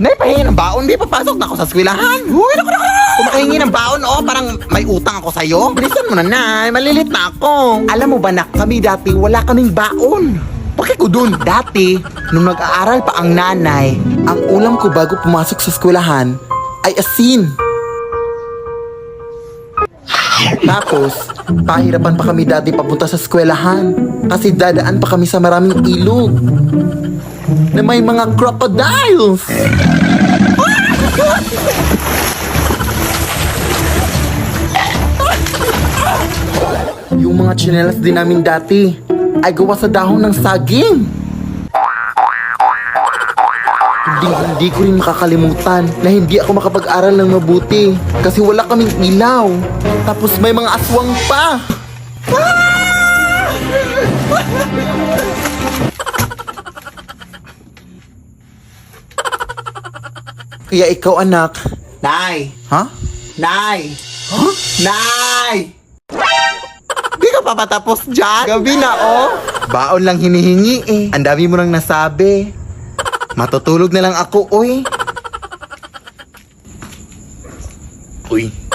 Nay, pahingi ng baon. Di papasok na ako sa eskwelahan. Uy, naku. Kung makahingi ng baon, parang may utang ako sa'yo. Bilisan mo na, Nay. Malilit na ako. Alam mo ba, nak, kami dati wala kaming baon. Bakit ko dun? Dati, nung nag-aaral pa ang nanay, ang ulam ko bago pumasok sa eskwelahan ay asin. Tapos, pahirapan pa kami dati papunta sa eskwelahan kasi dadaan pa kami sa maraming ilog na may mga crocodiles. Yung mga tsinelas din namin dati ay gawa sa dahon ng saging. Hindi ko rin makakalimutan na hindi ako makapag-aral ng mabuti kasi wala kaming ilaw. Tapos may mga aswang pa. Kaya ikaw, anak. Nay! Ha? Nay! Huh? Nay! Di ka pa patapos dyan? Gabi na, oh! Baon lang hinihingi eh. Ang dami mo nang nasabi. Matutulog na lang ako, oy. Uy.